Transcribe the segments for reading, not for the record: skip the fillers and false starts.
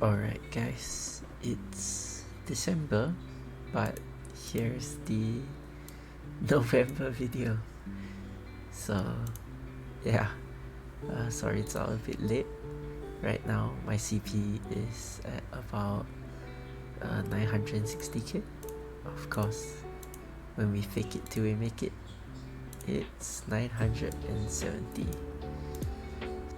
Alright guys, it's December, but here's the November video. So yeah, sorry it's all a bit late. Right now my CP is at about 960k. Of course, when we fake it till we make it, it's 970.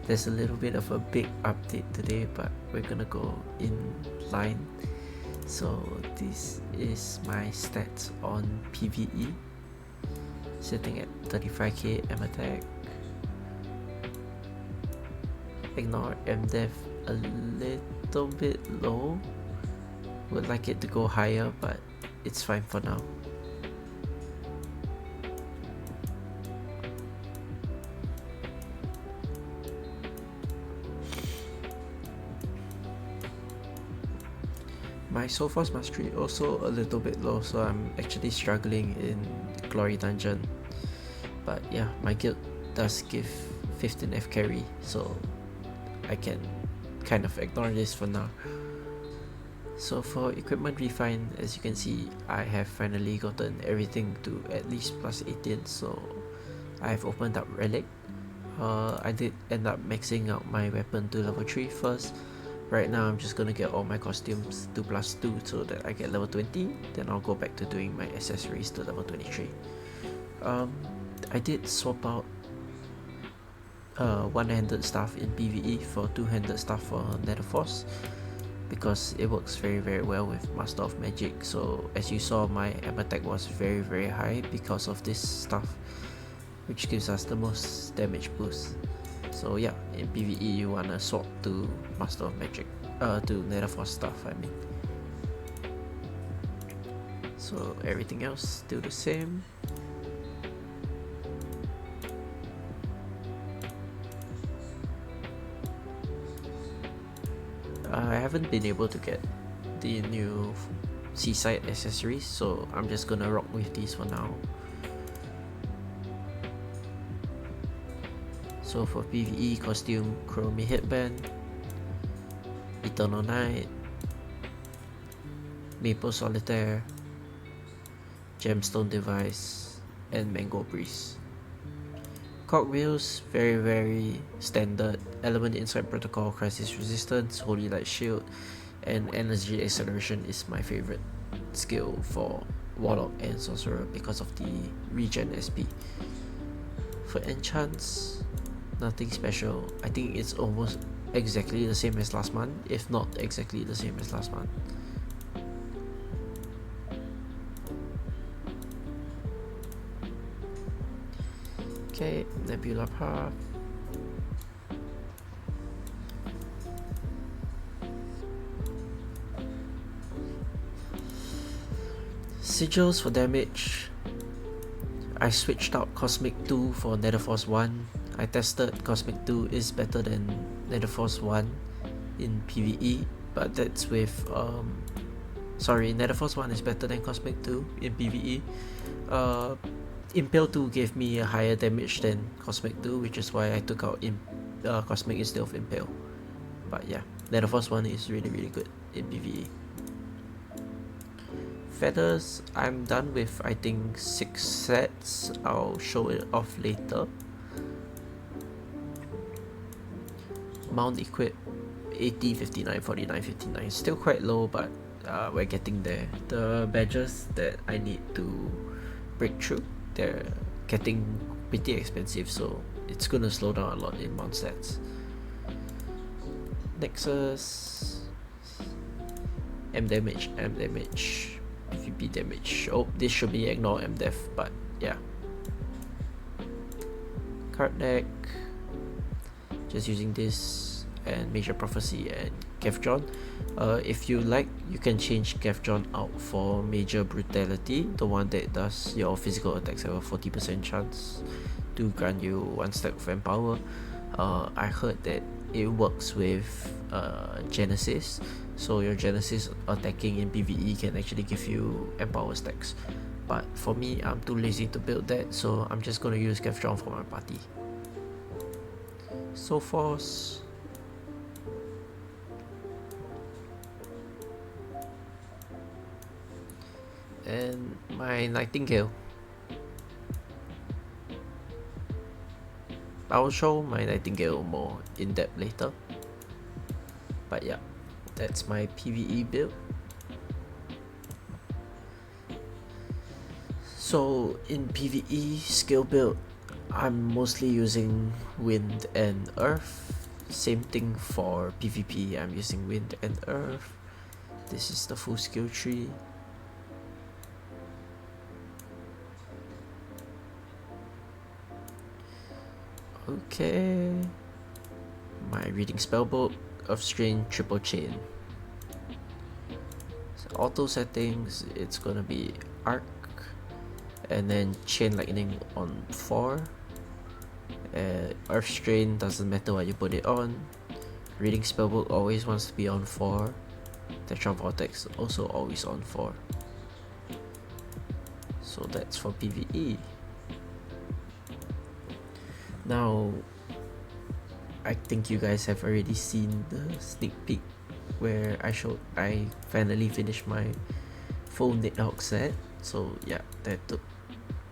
There's a little bit of a big update today, but we're gonna go in line. So this is my stats on PVE, sitting at 35k M attack. Ignore MDev a little bit low, would like it to go higher, but it's fine for now. My Soul Force Mastery also a little bit low, so I'm actually struggling in Glory Dungeon. But yeah, my guild does give 15f carry, so I can kind of ignore this for now. So for equipment refine, as you can see, I have finally gotten everything to at least plus 18, so I've opened up Relic. I did end up maxing out my weapon to level 3 first. Right now I'm just gonna get all my costumes to plus 2 so that I get level 20, then I'll go back to doing my accessories to level 23. I did swap out one-handed staff in PvE for two-handed staff for Nether Force, because it works very well with Master of Magic. So as you saw, my M attack was very high because of this stuff, which gives us the most damage boost. So yeah, in PvE you wanna swap to Master of Magic, to Nether Force stuff I mean. So everything else still the same. I haven't been able to get the new seaside accessories, so I'm just gonna rock with these for now. So for PvE costume, Chromie Headband, Eternal Night, Maple Solitaire, Gemstone Device, and Mango Breeze. Cogwheels, very standard. Element Insight Protocol, Crisis Resistance, Holy Light Shield, and Energy Acceleration is my favorite skill for Warlock and Sorcerer because of the regen SP. For Enchants, nothing special. I think it's almost exactly the same as last month, if not exactly the same as last month. Okay, Nebula Path. Sigils for damage. I switched out Cosmic 2 for Nether Force 1. I tested Cosmic 2 is better than Nether Force 1 in PvE, but that's with Nether Force 1 is better than Cosmic 2 in PvE. Impale 2 gave me a higher damage than Cosmic 2, which is why I took out Cosmic instead of Impale. But yeah, Nether Force 1 is really good in PvE. Feathers, I'm done with I think 6 sets. I'll show it off later. Mount equip 80, 59, 49, 59. Still quite low, but we're getting there. The badges that I need to break through, they're getting pretty expensive, so it's gonna slow down a lot in mount stats. Nexus, M damage, PvP damage. Oh, this should be ignore MDef, but yeah. Card deck, just using this and Major Prophecy and Kefjon. If you like, you can change Kefjon out for Major Brutality, the one that does your physical attacks have a 40% chance to grant you 1 stack of Empower. I heard that it works with Genesis, so your Genesis attacking in PvE can actually give you Empower stacks. But for me, I'm too lazy to build that, so I'm just gonna use Kefjon for my party. Soul Force, And my Nightingale. I'll show my Nightingale more in depth later. But yeah, that's my PvE build. So in PvE skill build, I'm mostly using Wind and Earth. Same thing for PvP, I'm using Wind and Earth. This is the full skill tree. Okay. My reading spellbook of Strain Triple Chain. So auto settings, it's gonna be Arc, and then Chain Lightning on 4. Earth Strain, doesn't matter what you put it on. Reading spellbook always wants to be on 4. Tetra Vortex also always on 4. So that's for PvE. Now, I think you guys have already seen the sneak peek where I finally finished my full Nighthawk set. So yeah, that took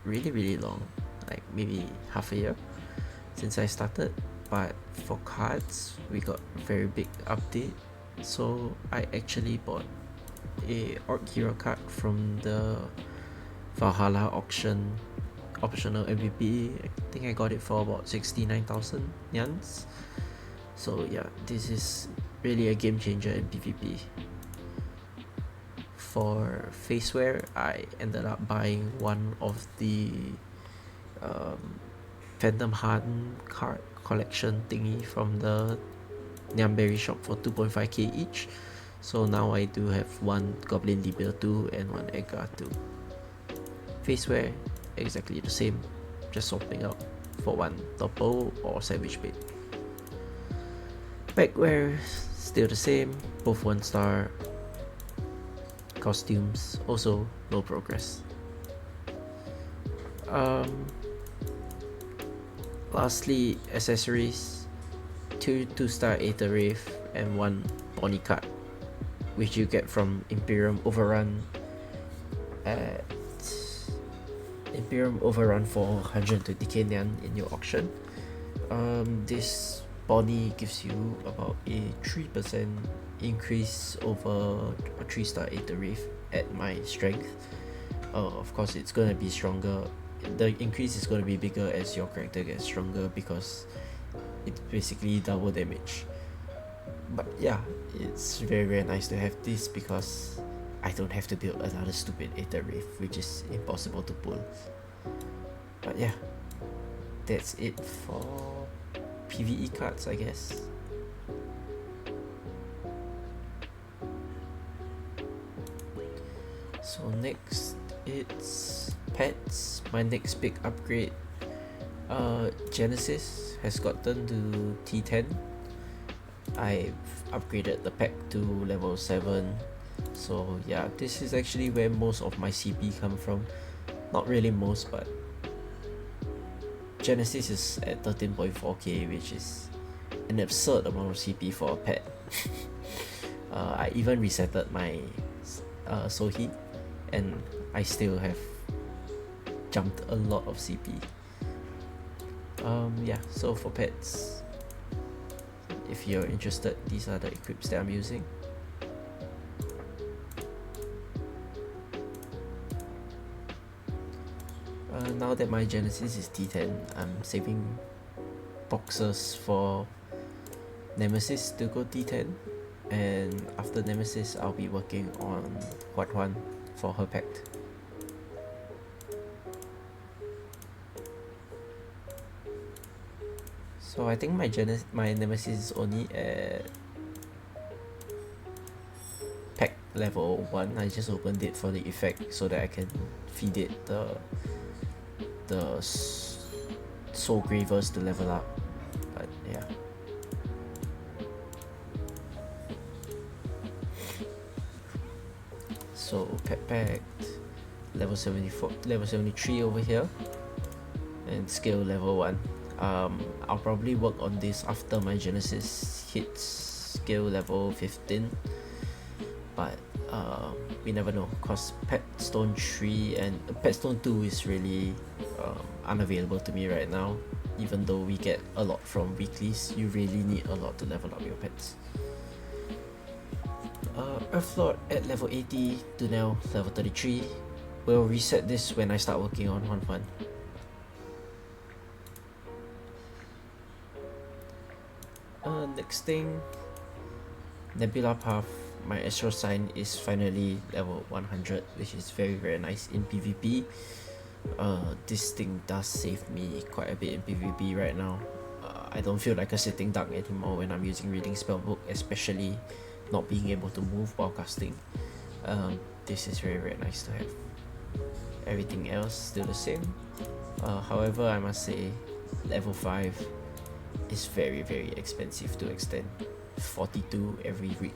really long, like maybe half a year since I started. But for cards, we got a very big update. So I actually bought a Orc Hero card from the Valhalla auction optional MVP. I think I got it for about 69,000 yans. So yeah, this is really a game changer in PvP. For faceware, I ended up buying one of the Phantom Han card collection thingy from the Nyamberry shop for 2.5k each. So now I do have one Goblin Libya 2 and one Edgar 2. Faceware, exactly the same, just swapping out for one Topo or Savage Bait. Backwear, still the same, both 1 star. Costumes, also no progress. Lastly, accessories, 2 2-star Aether Wraith and 1 Bonnie card, which you get from Imperium Overrun at Imperium Overrun for 120k Nyan in your auction. This Bonnie gives you about a 3% increase over a 3-star Aether Wraith at my strength. Of course, it's gonna be stronger. The increase is gonna be bigger as your character gets stronger because it's basically double damage. But yeah, it's very nice to have this because I don't have to build another stupid Aether Wraith, which is impossible to pull. But yeah, that's it for PvE cards, I guess. So next, it's pets. My next big upgrade, Genesis has gotten to T10. I've upgraded the pack to level 7. So yeah, this is actually where most of my CP come from. Not really most, but Genesis is at 13.4k, which is an absurd amount of CP for a pet. I even resetted my Sohi, and I still have jumped a lot of CP. Yeah, so for pets, if you're interested, these are the equips that I'm using. Now that my Genesis is T10, I'm saving boxes for Nemesis to go T10, and after Nemesis I'll be working on Huan for her pact. So I think my Nemesis is only at pack level 1. I just opened it for the effect so that I can feed it the Soul Gravers to level up. But yeah. So pet pact level 74, level 73 over here, and skill level 1. I'll probably work on this after my Genesis hits skill level 15, but we never know, cause Pet Stone 3 and Pet Stone 2 is really unavailable to me right now. Even though we get a lot from weeklies, you really need a lot to level up your pets. Earthlord at level 80 to now level 33. We'll reset this when I start working on Huan. Next thing, Nebula Path. My Astro Sign is finally level 100, which is very nice in PvP. This thing does save me quite a bit in PvP right now. I don't feel like a sitting duck anymore when I'm using Reading Spellbook, especially not being able to move while casting. This is very nice to have. Everything else still the same. However, I must say level 5 is very expensive to extend. 42 every week.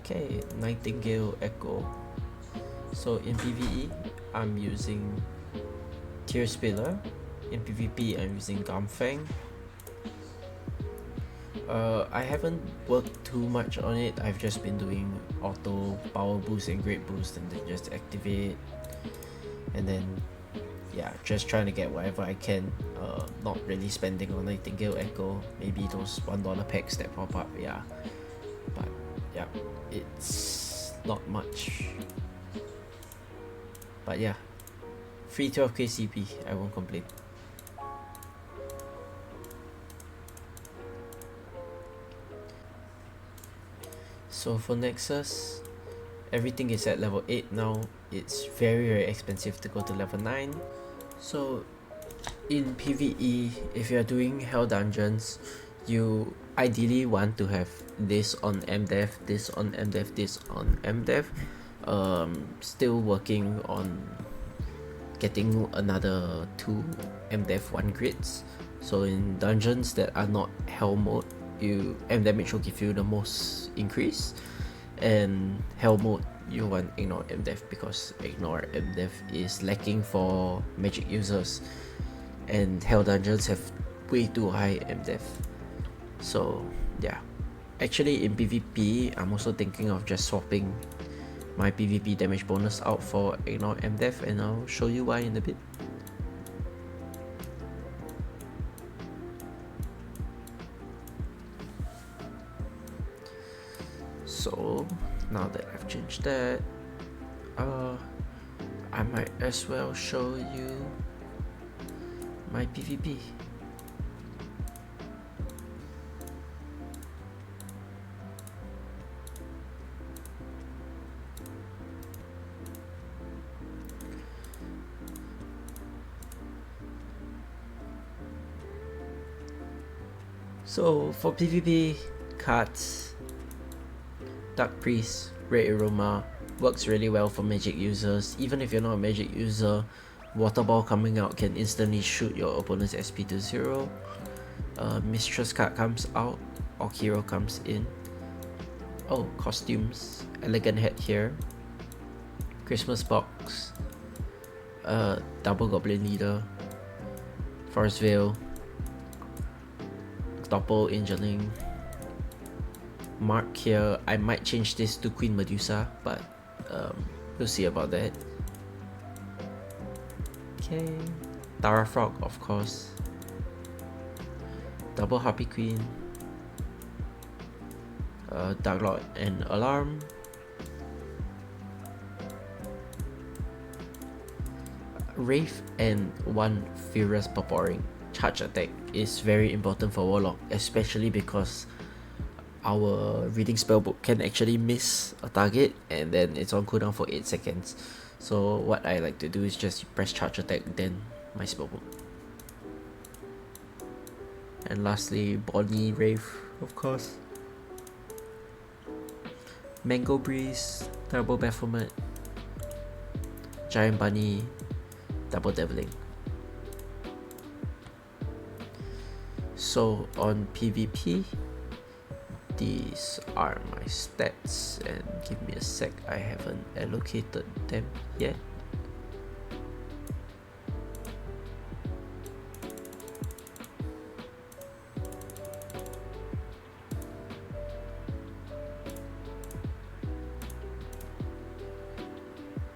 Okay, Nightingale Echo. So in PvE, I'm using Tear Spiller. In PvP, I'm using Garmfang. I haven't worked too much on it. I've just been doing auto power boost and great boost and then just activate, and then yeah, just trying to get whatever I can. Not really spending on Nightingale Echo. Maybe those $1 packs that pop up, yeah. But yeah, it's not much. But yeah, free 12k CP, I won't complain. So for Nexus, everything is at level 8 now. It's very expensive to go to level 9. So in PvE, if you're doing Hell Dungeons, you ideally want to have this on MDev, this on MDev, this on MDev. Still working on getting another 2 MDev 1 grids. So in dungeons that are not Hell mode, M damage will give you the most increase, and Hell mode you want Ignore MDev because Ignore MDev is lacking for magic users, and Hell dungeons have way too high MDev. So yeah, actually in PvP I'm also thinking of just swapping my PvP damage bonus out for Ignore MDev, and I'll show you why in a bit. So now that I've changed that, I might as well show you my PvP. So for PvP cards, Dark Priest, Red Aroma works really well for magic users. Even if you're not a magic user, Water Ball coming out can instantly shoot your opponent's SP to 0. Mistress card comes out, Orc Hero comes in. Oh, costumes, Elegant Head here, Christmas Box, Double Goblin Leader, Forest Veil, Doppel Angeling. Mark here, I might change this to Queen Medusa, but we'll see about that. Okay, Tara Frog, of course, Double Harpy Queen, Dark Lord and Alarm, Wraith, and 1 Furious Purpouring. Charge attack is very important for Warlock, especially because our Reading Spellbook can actually miss a target and then it's on cooldown for 8 seconds. So what I like to do is just press charge attack, then my Spellbook. And lastly, Bonnie Wraith, of course. Mango Breeze, Double Baphomet, Giant Bunny, Double Deviling. So on PvP, these are my stats, and give me a sec, I haven't allocated them yet.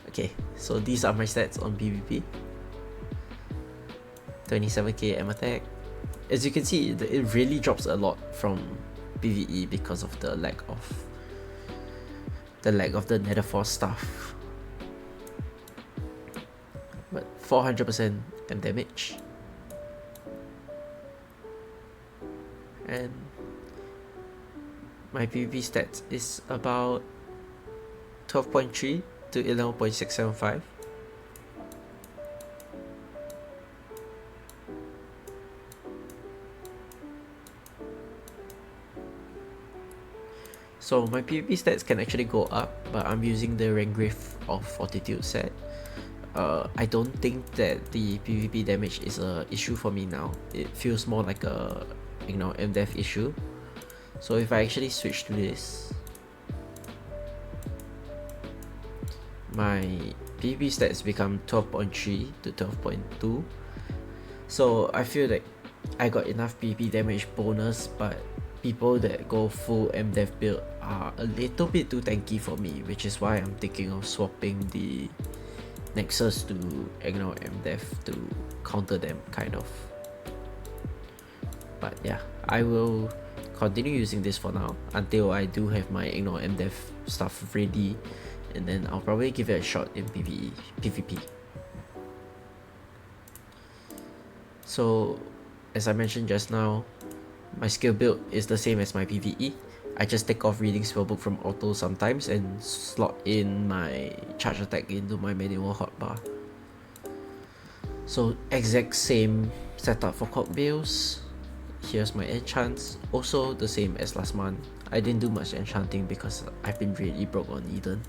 Okay, so these are my stats on PvP. 27k M attack. As you can see, it really drops a lot from PvE because of the lack of the Nether Force stuff. But 400% M damage. And my PvP stats is about 12.3 to 11.675. So my PvP stats can actually go up, but I'm using the Rangrave of Fortitude set. I don't think that the PvP damage is a issue for me now. It feels more like a MDEF issue. So if I actually switch to this, my PvP stats become 12.3 to 12.2. So I feel like I got enough PvP damage bonus, but people that go full MDEF build are a little bit too tanky for me, which is why I'm thinking of swapping the Nexus to MDEF to counter them, kind of. But yeah, I will continue using this for now until I do have my MDEF stuff ready, and then I'll probably give it a shot in PvP. So as I mentioned just now, my skill build is the same as my PvE. I just take off reading spellbook from auto sometimes and slot in my charge attack into my manual hotbar. So exact same setup for Cork Bills. Here's my enchants, also the same as last month. I didn't do much enchanting because I've been really broke on Eden.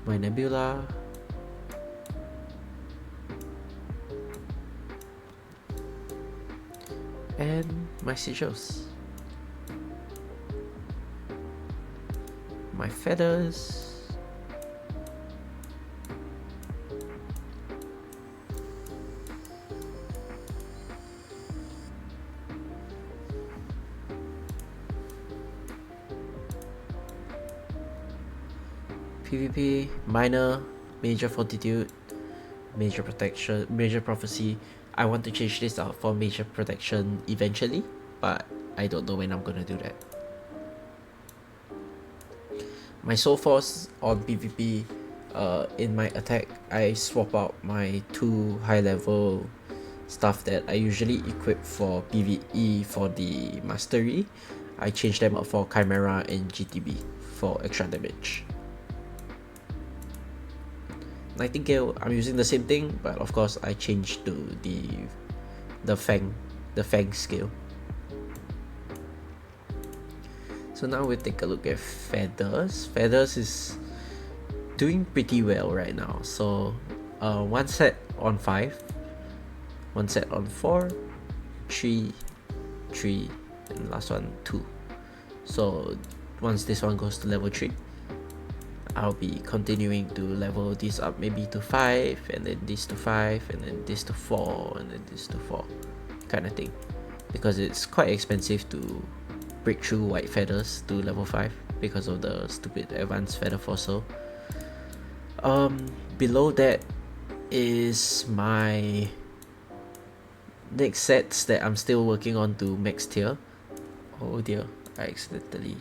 My Nebula, and my Sigils, my feathers, PvP, minor, major fortitude, major protection, major prophecy. I want to change this out for major protection eventually, but I don't know when I'm gonna do that. My soul force on PvP, in my attack, I swap out my 2 high level stuff that I usually equip for PvE for the mastery. I change them up for Chimera and GTB for extra damage. Nightingale, I'm using the same thing, but of course I changed to the Fang skill. So now we'll take a look at Feathers. Feathers is doing pretty well right now. So one set on 5, one set on 4, 3, 3, and last one 2. So once this one goes to level 3, I'll be continuing to level this up maybe to 5, and then this to 5, and then this to 4, and then this to 4, kind of thing, because it's quite expensive to break through white feathers to level 5 because of the stupid advanced feather fossil. Below that is my next sets that I'm still working on to max tier. Oh dear, I accidentally.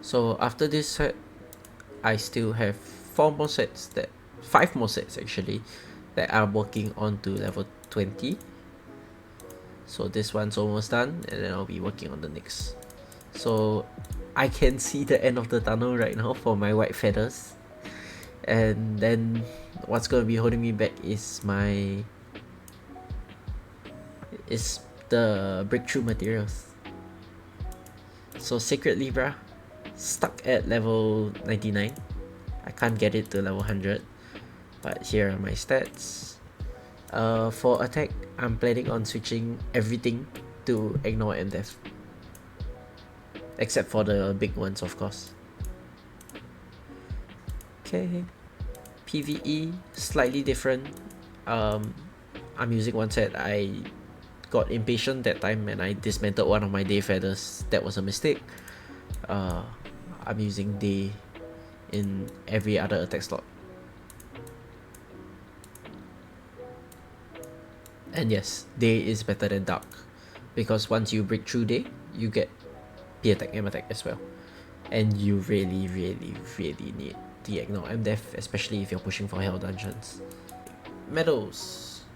So after this set, I still have 5 more sets actually that I'm working on to level 20. So this one's almost done, and then I'll be working on the next. So I can see the end of the tunnel right now for my white feathers, and then what's gonna be holding me back is the breakthrough materials. So Sacred Libra, stuck at level 99. I can't get it to level 100, but here are my stats. For attack, I'm planning on switching everything to ignore MDEF, except for the big ones, of course. Okay, PvE, slightly different. I'm using one set I got impatient that time and I dismantled one of my day feathers. That was a mistake. I'm using day in every other attack slot. And yes, day is better than dark, because once you break through day, you get P attack, M attack as well. And you really need the Ignore M Def, especially if you're pushing for Hell Dungeons. Medals.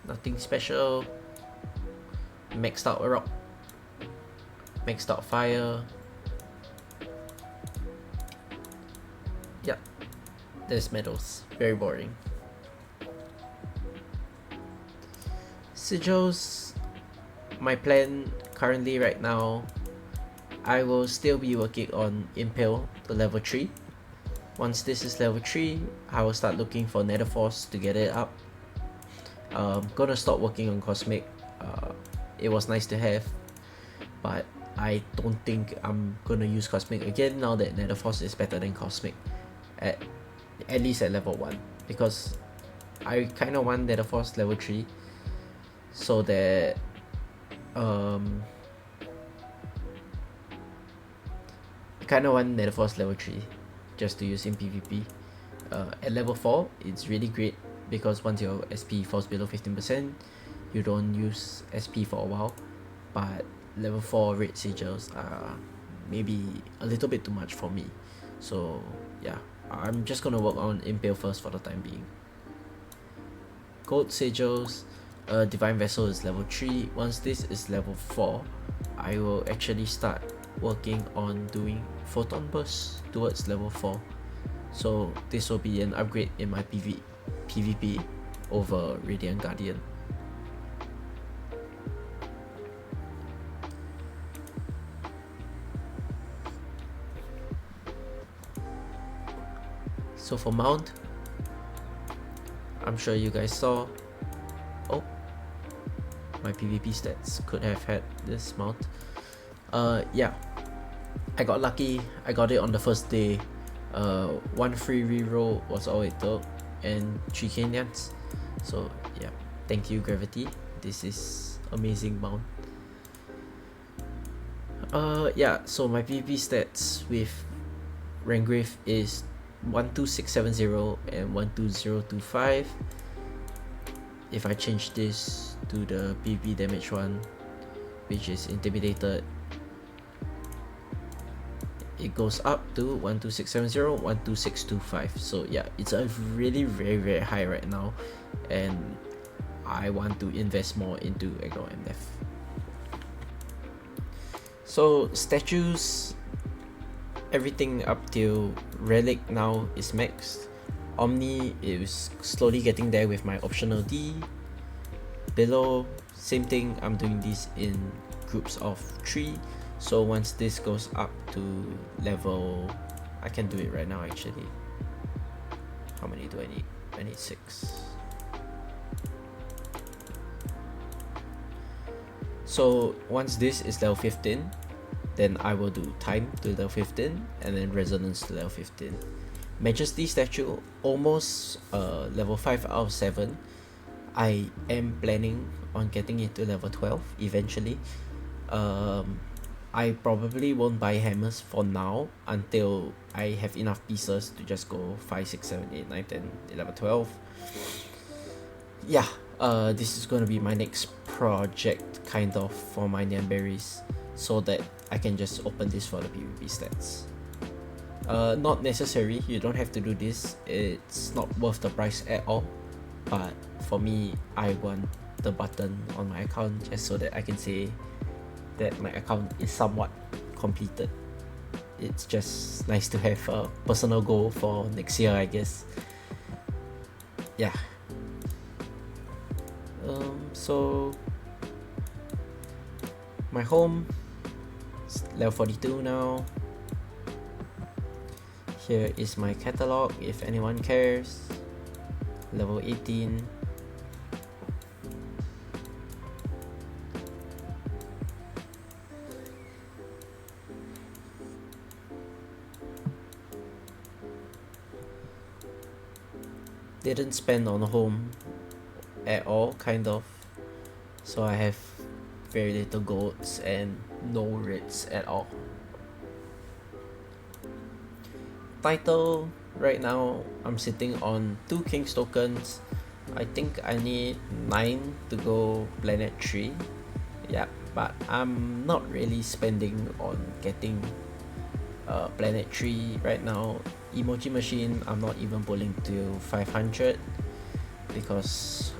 Nothing special. Maxed out Rock. Maxed out Fire. Yeah, there's medals. Very boring. Sigils. My plan currently right now, I will still be working on Impale to level 3. Once this is level 3, I will start looking for Nether Force to get it up. Gonna stop working on Cosmic. It was nice to have, but I don't think I'm gonna use Cosmic again now that Nether Force is better than Cosmic, at least at level 1, because I kinda want Nether Force level 3 so that kinda want Nether Force level 3 just to use in PvP. At level 4, it's really great because once your SP falls below 15%, you don't use SP for a while. But level 4 red sigils are maybe a little bit too much for me. So yeah, I'm just gonna work on Impale first for the time being. Gold sigils, Divine Vessel is level 3. Once this is level 4, I will actually start working on doing Photon Burst towards level 4. So this will be an upgrade in my PvP over Radiant Guardian. So for mount, I'm sure you guys saw, oh, my PvP stats could have had this mount. Yeah, I got lucky. I got it on the first day. 1 free reroll was all it took, and 3 Kenyans. So yeah, thank you Gravity. This is amazing mount. Yeah, so my PvP stats with Rangrave is 12670 and 12025. If I change this to the PvP damage one, which is Intimidated, it goes up to 12670, 12625. So yeah, it's a really very high right now, and I want to invest more into Ignore MF. So statues, everything up till Relic now is maxed. Omni is slowly getting there with my optional D. Below, same thing, I'm doing this in groups of 3. So once this goes up to level, I can do it right now actually. How many do I need? I need 6. So once this is level 15, then I will do Time to level 15 and then Resonance to level 15. Majesty statue, almost level 5 out of 7. I am planning on getting it to level 12 eventually. I probably won't buy hammers for now until I have enough pieces to just go 5, 6, 7, 8, 9, 10, 11, 12. Yeah, this is gonna be my next project kind of for my Nyamberries, so that I can just open this for the PvP stats. Not necessary, you don't have to do this, it's not worth the price at all, but for me, I want the button on my account just so that I can say that my account is somewhat completed. It's just nice to have a personal goal for next year, I guess. Yeah. So my home is level 42 now. Here is my catalog if anyone cares. Level 18. Didn't spend on home at all, kind of. So I have very little golds and no writs at all. Title, right now I'm sitting on 2 King's tokens. I think I need 9 to go Planet 3. Yeah, but I'm not really spending on getting Planet 3 right now. Emoji Machine, I'm not even pulling to 500 because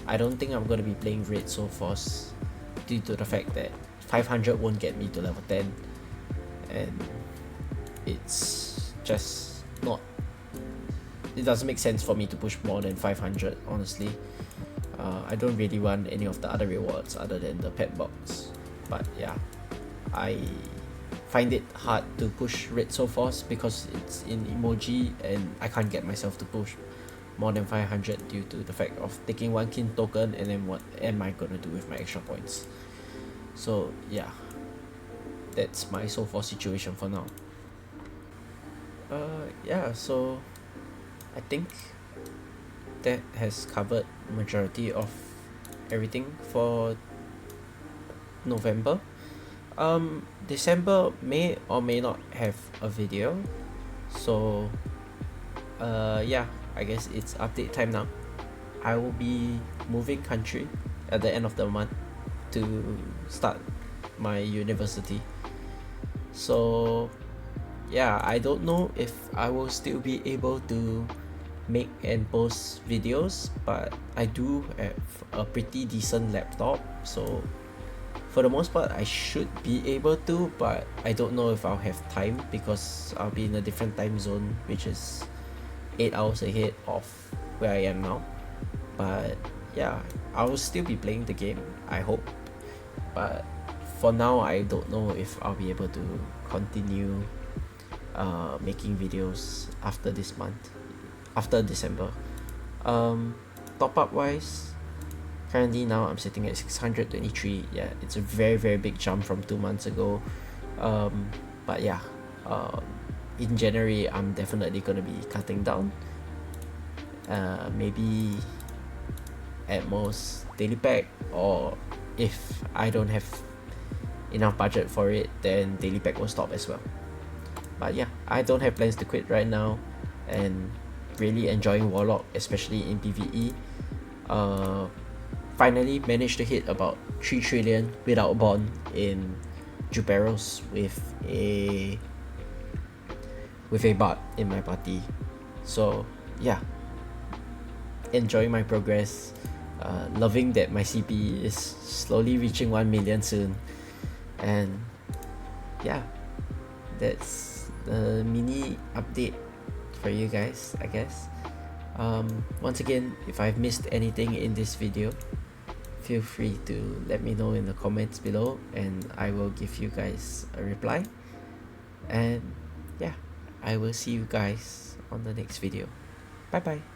I don't think I'm gonna be playing Raid so fast due to the fact that 500 won't get me to level 10, and it's just not, it doesn't make sense for me to push more than 500, honestly. I don't really want any of the other rewards other than the pet box, but yeah, I find it hard to push Red so fast because it's in emoji and I can't get myself to push more than 500 due to the fact of taking 1 king token, and then what am I gonna do with my extra points. So yeah, that's my so far situation for now. Yeah, so I think that has covered majority of everything for November. December may or may not have a video, so yeah, I guess it's update time now. I will be moving country at the end of the month to start my university, so yeah, I don't know if I will still be able to make and post videos, but I do have a pretty decent laptop, so for the most part I should be able to, but I don't know if I'll have time because I'll be in a different time zone, which is 8 hours ahead of where I am now. But yeah, I will still be playing the game, I hope, but for now I don't know if I'll be able to continue making videos after this month, after December. Top up wise, currently now I'm sitting at 623. Yeah, it's a very big jump from 2 months ago. But yeah, in January I'm definitely gonna be cutting down. Maybe at most daily pack, or if I don't have enough budget for it, then daily pack will stop as well. But yeah, I don't have plans to quit right now, and really enjoying Warlock, especially in PVE. Finally managed to hit about 3 trillion without bond in Juperos with a bot in my party. So yeah, enjoying my progress, loving that my CP is slowly reaching 1 million soon, and yeah, that's the mini update for you guys, I guess. Once again, if I've missed anything in this video, feel free to let me know in the comments below and I will give you guys a reply. And yeah, I will see you guys on the next video. Bye bye.